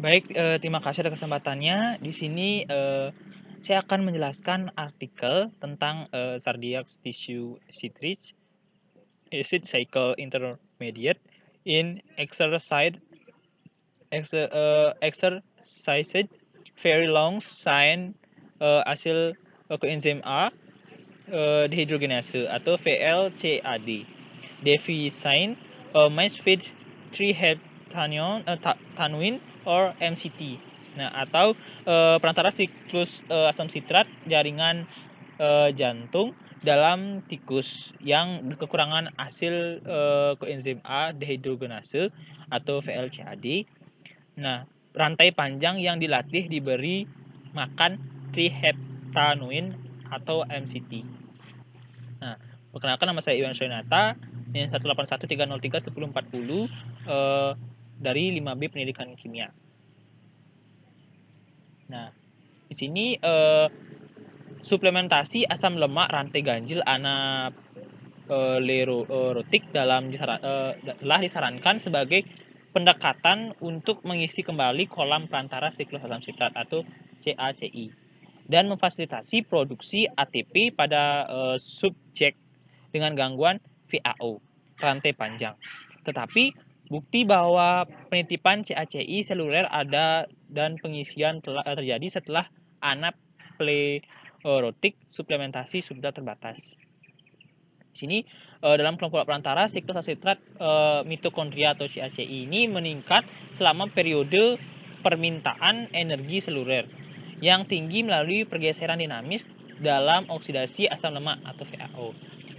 Baik, terima kasih atas kesempatannya. Di sini, saya akan menjelaskan artikel tentang, Cardiac Tissue Citrate Acid Cycle Intermediate in exercise very long chain, acyl coenzyme A, dehydrogenase atau VLCAD. Deficient, match with 3-heptanoin or MCT. Nah, atau perantara siklus asam sitrat jaringan jantung dalam tikus yang kekurangan asil koenzim A dehydrogenase atau VLCAD. Nah, rantai panjang yang dilatih diberi makan triheptanoin atau MCT. Nah, perkenalkan nama saya Iwan Soinata, NIM 18130311040 dari 5B Pendidikan Kimia. Nah, di sini suplementasi asam lemak rantai ganjil anaerotik telah disarankan sebagai pendekatan untuk mengisi kembali kolam perantara siklus asam sitrat atau CACI dan memfasilitasi produksi ATP pada subjek dengan gangguan VAO rantai panjang. Tetapi bukti bahwa penitipan CACI seluler ada dan pengisian telah terjadi setelah anaplerotik suplementasi sudah terbatas. Di sini dalam kelompok perantara siklus asitrat mitokondria atau CACI ini meningkat selama periode permintaan energi seluler yang tinggi melalui pergeseran dinamis dalam oksidasi asam lemak atau VAO.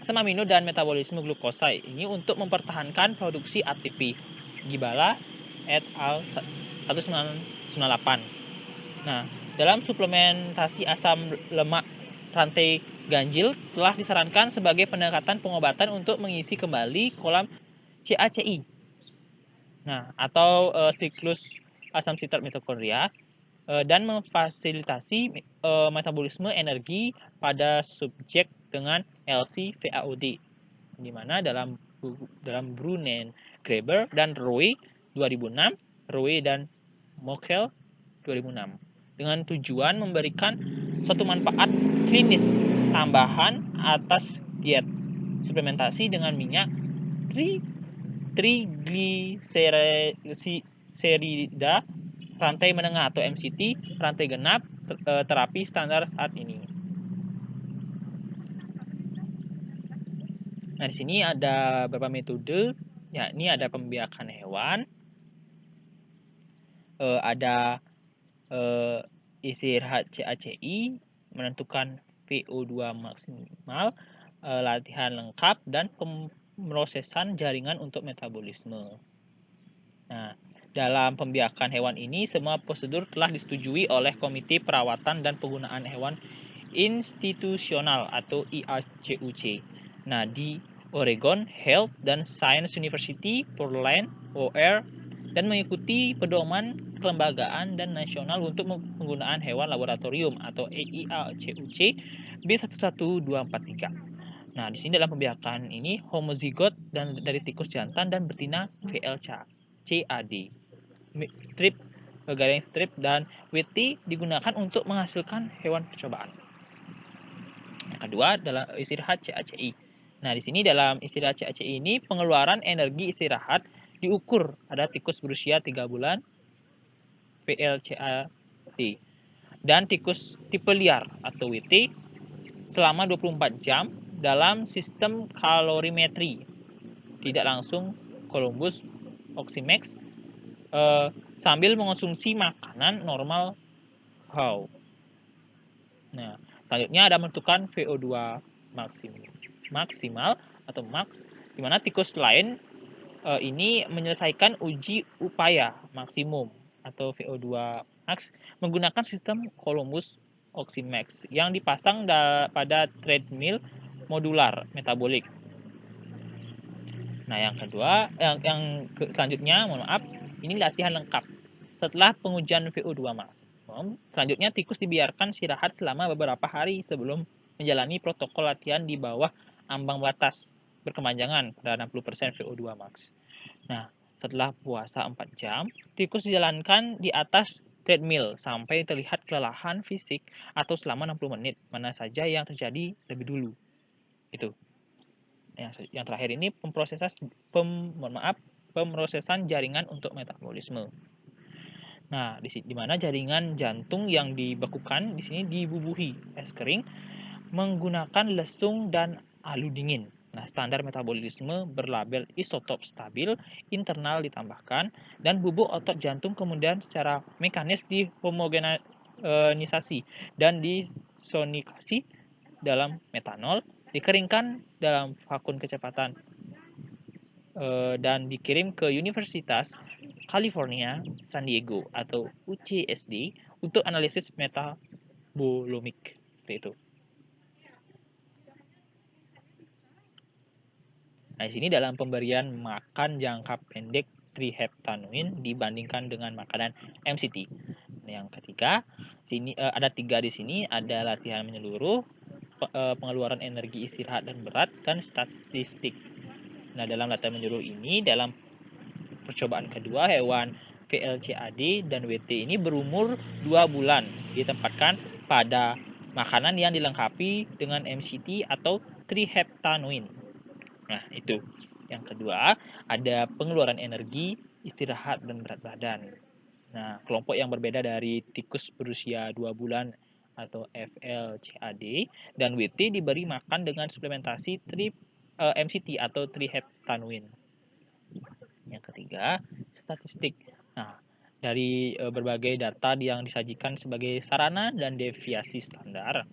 Asam amino dan metabolisme glukosa ini untuk mempertahankan produksi ATP. Gibala et al. 1998. Nah, dalam suplementasi asam lemak rantai ganjil telah disarankan sebagai pendekatan pengobatan untuk mengisi kembali kolam CACI. Nah, atau siklus asam sitrat mitokondria dan memfasilitasi metabolisme energi pada subjek dengan LC-VAOD, di mana dalam Brunen, Graeber dan Roy 2006, Roy dan Mokel 2006, dengan tujuan memberikan suatu manfaat klinis tambahan atas diet suplementasi dengan minyak trigliserida rantai menengah atau MCT rantai genap terapi standar saat ini. Nah, di sini ada beberapa metode, yakni ada pembiakan hewan, ada istirahat CACI, menentukan VO2 maksimal, latihan lengkap, dan pemrosesan jaringan untuk metabolisme. Nah, dalam pembiakan hewan ini, semua prosedur telah disetujui oleh Komite Perawatan dan Penggunaan Hewan Institusional atau IACUC. Nah, di Oregon Health and Science University, Portland, OR, dan mengikuti pedoman kelembagaan dan nasional untuk penggunaan hewan laboratorium atau IACUC B11243. Nah, di sini dalam pembiakan ini homozigot dan dari tikus jantan dan betina VLCAD, strip, garing strip, dan WT digunakan untuk menghasilkan hewan percobaan. Yang kedua adalah istirahat CACI. Nah, di sini dalam istirahat CACI ini pengeluaran energi istirahat diukur pada tikus berusia 3 bulan VLCAD dan tikus tipe liar atau WT selama 24 jam dalam sistem kalorimetri tidak langsung Columbus Oximex sambil mengonsumsi makanan normal how. Nah, selanjutnya ada menentukan VO2 maksimal atau max, di mana tikus lain ini menyelesaikan uji upaya maksimum atau VO2 max menggunakan sistem Columbus Oximex yang dipasang pada treadmill modular metabolik. Nah, yang kedua, selanjutnya, mohon maaf, ini latihan lengkap. Setelah pengujian VO2 maksimum, selanjutnya tikus dibiarkan istirahat selama beberapa hari sebelum menjalani protokol latihan di bawah ambang batas berkepanjangan pada 60% VO2 max. Nah, Setelah puasa 4 jam, tikus dijalankan di atas treadmill sampai terlihat kelelahan fisik atau selama 60 menit, mana saja yang terjadi lebih dulu. Itu. Yang terakhir ini pemrosesan jaringan untuk metabolisme. Nah, di mana jaringan jantung yang dibekukan di sini dibubuhi es kering menggunakan lesung dan alu dingin. Nah, standar metabolisme berlabel isotop stabil internal ditambahkan dan bubuk otot jantung kemudian secara mekanis dihomogenisasi dan disonikasi dalam metanol, dikeringkan dalam vakum kecepatan dan dikirim ke Universitas California San Diego atau UCSD untuk analisis metabolomik seperti itu. Nah, di sini dalam pemberian makan jangka pendek triheptanuin dibandingkan dengan makanan MCT. Yang ketiga, sini ada 3 di sini, ada latihan menyeluruh, pengeluaran energi istirahat dan berat, dan statistik. Nah, dalam latihan menyeluruh ini, dalam percobaan kedua, hewan VLCAD dan WT ini berumur 2 bulan, ditempatkan pada makanan yang dilengkapi dengan MCT atau triheptanuin. Nah, itu. Yang kedua, ada pengeluaran energi, istirahat, dan berat badan. Nah, kelompok yang berbeda dari tikus berusia 2 bulan atau FLCAD dan WT diberi makan dengan suplementasi MCT atau triheptanuin. Yang ketiga, statistik. Nah, dari berbagai data yang disajikan sebagai sarana dan deviasi standar,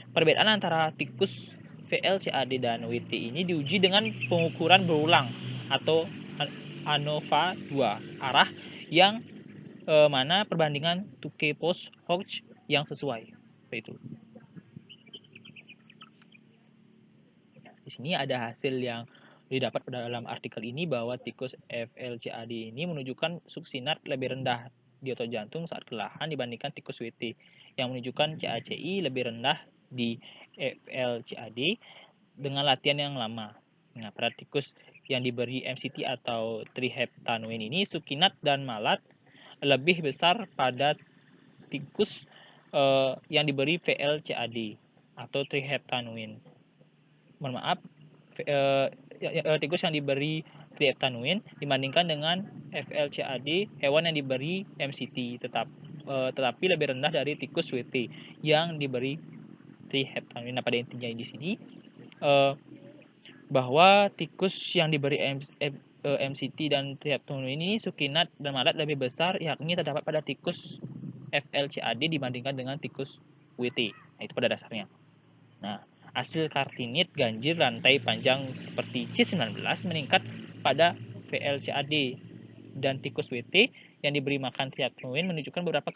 perbedaan antara tikus VLCAD dan WT ini diuji dengan pengukuran berulang atau ANOVA 2 arah yang mana perbandingan Tukey post Hodge yang sesuai. Seperti itu. Di sini ada hasil yang didapat dalam artikel ini bahwa tikus FLCAD ini menunjukkan suksinat lebih rendah di otot jantung saat kelelahan dibandingkan tikus WT yang menunjukkan CACI lebih rendah di FLCAD dengan latihan yang lama. Nah, pada tikus yang diberi MCT atau triheptanuin ini sukinat dan malat lebih besar pada tikus yang diberi VLCAD atau triheptanuin. Mohon maaf, tikus yang diberi triheptanuin dibandingkan dengan FLCAD hewan yang diberi MCT tetapi lebih rendah dari tikus WT yang diberi triheptanuin. Nah, pada intinya di sini bahwa tikus yang diberi MCT dan triheptanuin ini sukinat dan malat lebih besar, yakni terdapat pada tikus FLCAD dibandingkan dengan tikus WT. Nah, itu pada dasarnya. Nah, hasil kartinit ganjil rantai panjang seperti C19 meningkat pada VLCAD dan tikus WT yang diberi makan triheptanuin menunjukkan beberapa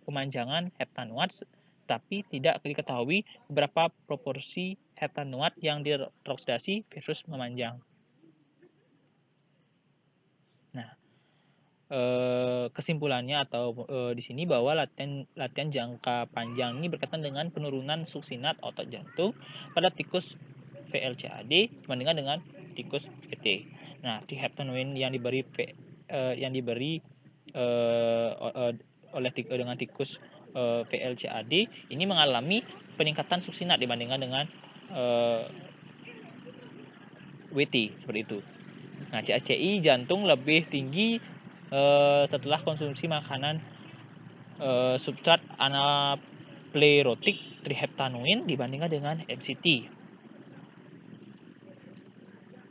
pemanjangan heptanuat, tapi tidak diketahui berapa proporsi heptanuat yang dioksidasi versus memanjang. Nah, kesimpulannya atau di sini bahwa latihan jangka panjang ini berkaitan dengan penurunan suksinat otot jantung pada tikus VLCAD dibandingkan dengan tikus VT. Nah, triheptanuin yang diberi dengan tikus VLCAD ini mengalami peningkatan suksinat dibandingkan dengan WT seperti itu. Nah, CACI jantung lebih tinggi setelah konsumsi makanan substrat anaplerotik triheptanuin dibandingkan dengan MCT.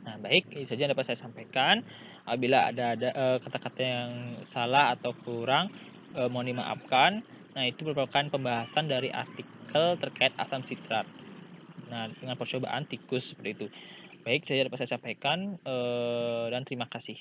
Nah, baik, itu saja yang dapat saya sampaikan. Apabila ada kata-kata yang salah atau kurang, mohon dimaafkan. Nah, itu merupakan pembahasan dari artikel terkait asam sitrat. Nah, dengan percobaan tikus seperti itu. Baik, itu saja dapat saya sampaikan dan terima kasih.